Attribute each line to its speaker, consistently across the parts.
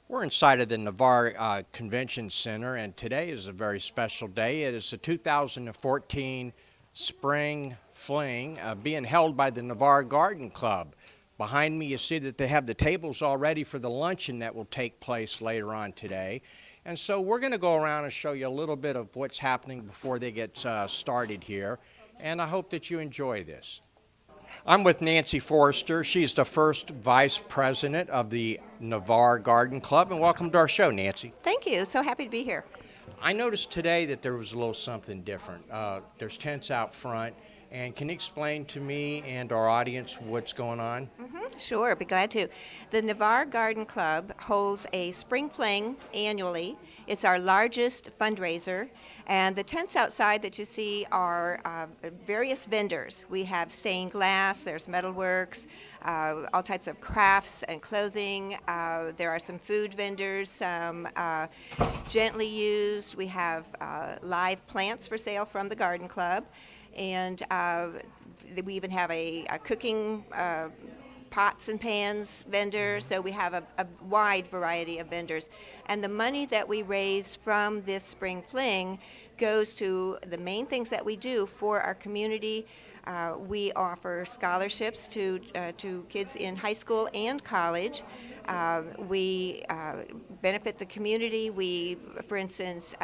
Speaker 1: We're inside of the Navarre Convention Center, and today is a very special day. It is the 2014 Spring Fling being held by the Navarre Garden Club. Behind me, you see that they have the tables all ready for the luncheon that will take place later on today. And so we're going to go around and show you a little bit of what's happening before they get started here, and I hope that you enjoy this. I'm with Nancy Forrester. She's the first vice president of the Navarre Garden Club, and welcome to our show, Nancy.
Speaker 2: Thank you. So happy to be here.
Speaker 1: I noticed today that there was a little something different. There's tents out front, and can you explain to me and our audience what's going on?
Speaker 2: Sure, be glad to. The Navarre Garden Club holds a spring fling annually. It's our largest fundraiser, and the tents outside that you see are various vendors. We have stained glass, there's metalworks, all types of crafts and clothing. There are some food vendors, some gently used. We have live plants for sale from the garden club, and we even have a cooking pots and pans vendor, so we have a wide variety of vendors. And the money that we raise from this spring fling goes to the main things that we do for our community. We offer scholarships to kids in high school and college. We benefit the community. We, for instance,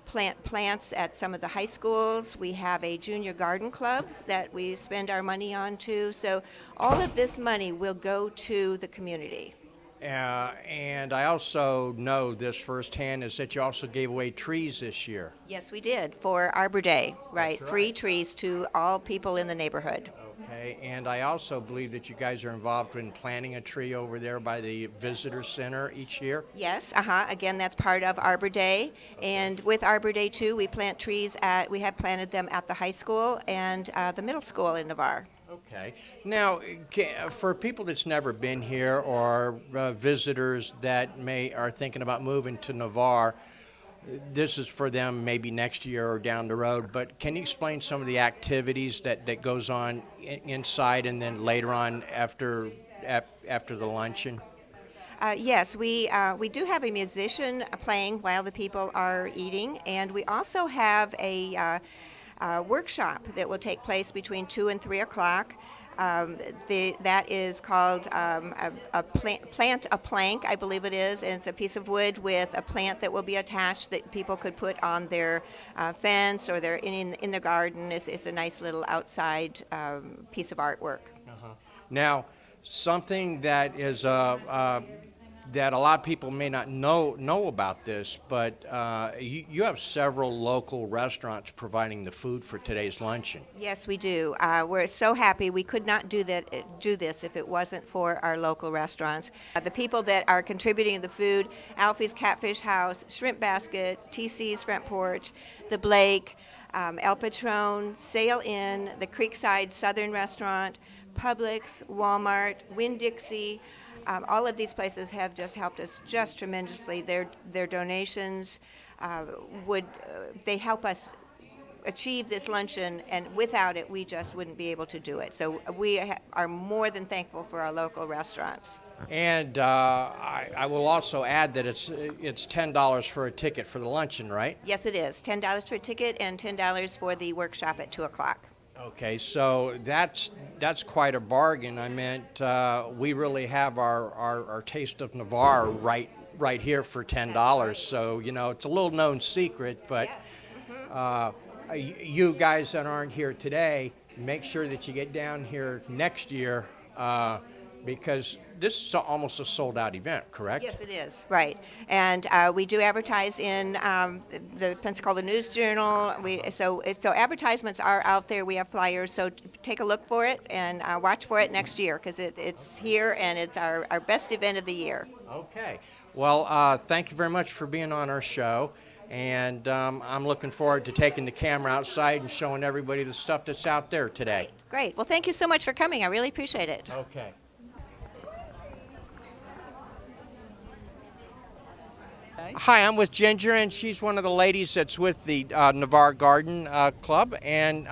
Speaker 2: plant plants at some of the high schools. We have a junior garden club that we spend our money on too. So all of this money will go to the community.
Speaker 1: And I also know this firsthand is that you also gave away trees this year.
Speaker 2: Yes, we did for Arbor Day, right?
Speaker 1: That's right.
Speaker 2: Free trees to all people in the neighborhood.
Speaker 1: Okay, and I also believe that you guys are involved in planting a tree over there by the visitor center each year.
Speaker 2: Yes, again, that's part of Arbor Day. And with Arbor Day too, we plant trees we have planted them at the high school and the middle school in Navarre.
Speaker 1: Okay. Now, for people that's never been here or visitors that are thinking about moving to Navarre, this is for them maybe next year or down the road, but can you explain some of the activities that goes on inside and then later on after the luncheon?
Speaker 2: Yes, we do have a musician playing while the people are eating, and we also have a workshop that will take place between 2 and 3 o'clock. That is called plant a plank, I believe it is, and it's a piece of wood with a plant that will be attached that people could put on their fence or in the garden. It's a nice little outside piece of artwork.
Speaker 1: Now, something that is that a lot of people may not know about this, but you have several local restaurants providing the food for today's luncheon.
Speaker 2: Yes, we do. We're so happy. We could not do this if it wasn't for our local restaurants. The people that are contributing the food: Alfie's Catfish House, Shrimp Basket, TC's Front Porch, The Blake, El Patron, Sail Inn, the Creekside Southern Restaurant, Publix, Walmart, Winn-Dixie. All of these places have just helped us just tremendously. Their donations they help us achieve this luncheon, and without it, we just wouldn't be able to do it. So we are more than thankful for our local restaurants.
Speaker 1: And I will also add that it's $10 for a ticket for the luncheon, right?
Speaker 2: Yes, it is. $10 for a ticket and $10 for the workshop at 2 o'clock.
Speaker 1: Okay, so that's quite a bargain. I meant we really have our taste of Navarre right here for $10. So it's a little known secret, but you guys that aren't here today, make sure that you get down here next year because this is almost a sold-out event, correct?
Speaker 2: Yes, it is, right. And we do advertise in the Pensacola News Journal. So advertisements are out there. We have flyers, so take a look for it and watch for it next year because it's here and it's our best event of the year.
Speaker 1: Okay. Well, thank you very much for being on our show. And I'm looking forward to taking the camera outside and showing everybody the stuff that's out there today.
Speaker 2: Great. Well, thank you so much for coming. I really appreciate it.
Speaker 1: Okay. Hi, I'm with Ginger, and she's one of the ladies that's with the Navarre Garden Club. And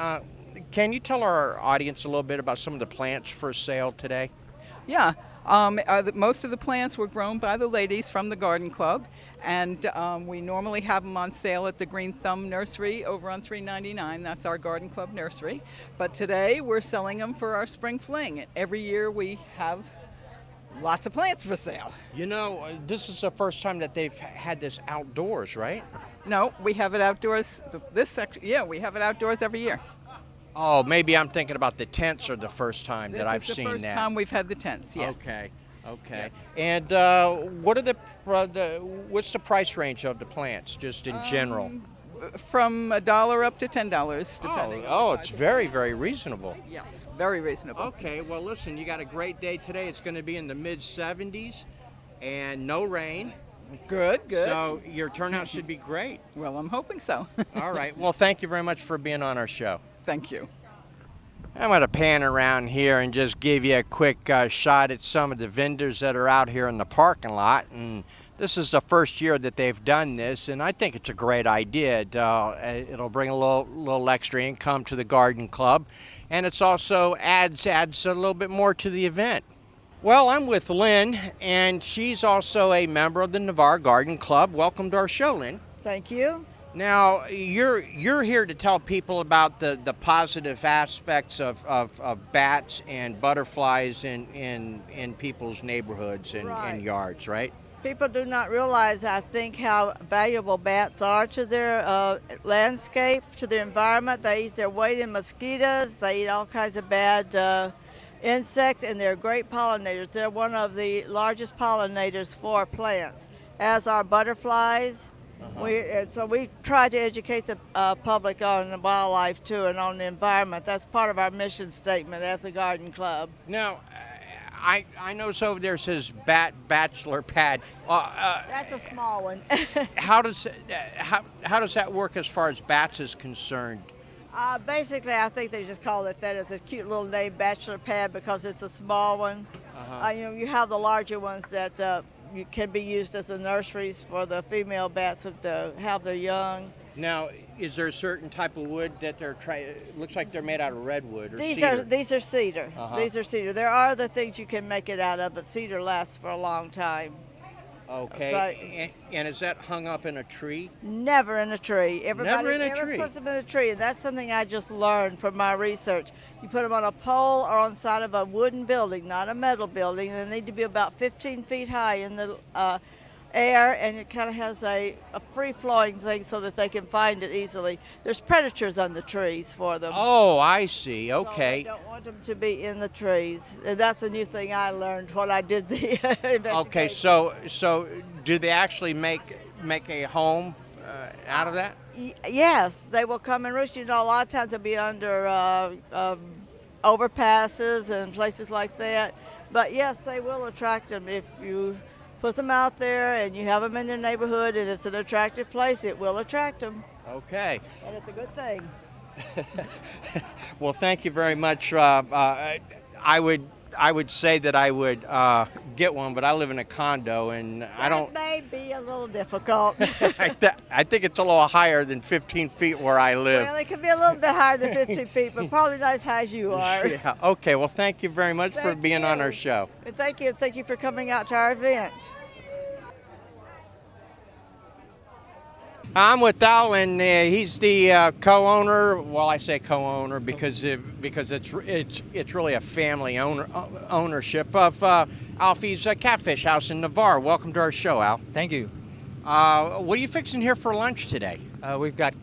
Speaker 1: can you tell our audience a little bit about some of the plants for sale today?
Speaker 3: Yeah, Most of the plants were grown by the ladies from the garden club, and we normally have them on sale at the Green Thumb Nursery over on 399. That's our garden club nursery. But today we're selling them for our spring fling. Every year we have lots of plants for sale.
Speaker 1: You know, this is the first time that they've had this outdoors, right?
Speaker 3: No, we have it outdoors. This section, yeah, we have it outdoors every year.
Speaker 1: Oh, maybe I'm thinking about the tents are the first time that I've seen that.
Speaker 3: This is the first time we've had the tents, yes.
Speaker 1: Okay, okay.
Speaker 3: Yeah.
Speaker 1: And what are what's the price range of the plants, just in general?
Speaker 3: From $1 up to $10, depending.
Speaker 1: Oh,
Speaker 3: on the
Speaker 1: it's
Speaker 3: size.
Speaker 1: very, very reasonable.
Speaker 3: Yes, very reasonable.
Speaker 1: Okay, well, listen, you got a great day today. It's going to be in the mid-70s and no rain.
Speaker 3: Good, good.
Speaker 1: So your turnout should be great.
Speaker 3: Well, I'm hoping so.
Speaker 1: All right. Well, thank you very much for being on our show.
Speaker 3: Thank you.
Speaker 1: I'm going to pan around here and just give you a quick shot at some of the vendors that are out here in the parking lot. And this is the first year that they've done this, and I think it's a great idea. It'll bring a little extra income to the garden club, and it's also adds a little bit more to the event. Well, I'm with Lynn, and she's also a member of the Navarre Garden Club. Welcome to our show, Lynn.
Speaker 4: Thank you.
Speaker 1: Now, you're here to tell people about the positive aspects of bats and butterflies in people's neighborhoods and yards, right?
Speaker 4: People do not realize, I think, how valuable bats are to their landscape, to their environment. They eat their weight in mosquitoes. They eat all kinds of bad insects, and they're great pollinators. They're one of the largest pollinators for plants, as are butterflies. So we try to educate the public on the wildlife too, and on the environment. That's part of our mission statement as a garden club.
Speaker 1: Now, I notice over there says bachelor pad.
Speaker 4: That's a small one.
Speaker 1: How does that work as far as bats is concerned?
Speaker 4: Basically, I think they just call it that. It's a cute little name, bachelor pad, because it's a small one. You have the larger ones that can be used as the nurseries for the female bats to have their young.
Speaker 1: Now, is there a certain type of wood that they're trying? It looks like they're made out of redwood or
Speaker 4: These
Speaker 1: cedar.
Speaker 4: These are cedar. These are cedar. There are other things you can make it out of, but cedar lasts for a long time.
Speaker 1: Okay. And is that hung up in a tree?
Speaker 4: Never in a tree. Everybody
Speaker 1: Never in a tree.
Speaker 4: puts them in a tree, and that's something I just learned from my research. You put them on a pole or on the side of a wooden building, not a metal building. They need to be about 15 feet high in the air, and it kind of has a free-flowing thing so that they can find it easily. There's predators on the trees for them.
Speaker 1: Oh, I see. Okay.
Speaker 4: So we don't want them to be in the trees, and that's a new thing I learned when I did the investigation.
Speaker 1: Okay, so do they actually make a home out of that?
Speaker 4: Yes, they will come and roost. You know, a lot of times they'll be under overpasses and places like that. But yes, they will attract them if you put them out there and you have them in their neighborhood and it's an attractive place. It will attract them.
Speaker 1: Okay.
Speaker 4: And it's a good thing.
Speaker 1: Well, thank you very much. I would say that I would get one, but I live in a condo and I don't.
Speaker 4: That may be a little difficult.
Speaker 1: I think it's a little higher than 15 feet where I live.
Speaker 4: Well, it could be a little bit higher than 15 feet, but probably not as high as you are.
Speaker 1: Yeah. Okay. Well, thank you very much for
Speaker 4: Thank
Speaker 1: being
Speaker 4: you.
Speaker 1: on our show.
Speaker 4: And thank you for coming out to our event.
Speaker 1: I'm with Al, and he's the co-owner. Well, I say co-owner because it's really a family ownership of Alfie's Catfish House in Navarre. Welcome to our show, Al.
Speaker 5: Thank you.
Speaker 1: What are you fixing here for lunch today?
Speaker 5: We've got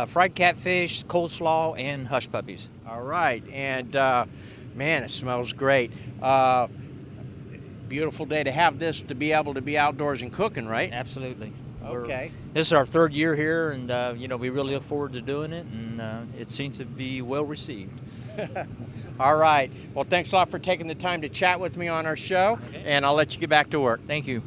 Speaker 5: fried catfish, coleslaw, and hush puppies.
Speaker 1: All right, and man, it smells great. Beautiful day to have this, to be able to be outdoors and cooking, right?
Speaker 5: Absolutely.
Speaker 1: Okay.
Speaker 5: This is our third year here, and we really look forward to doing it, and it seems to be well received.
Speaker 1: All right. Well, thanks a lot for taking the time to chat with me on our show,
Speaker 5: Okay.
Speaker 1: and I'll let you get back to work.
Speaker 5: Thank you.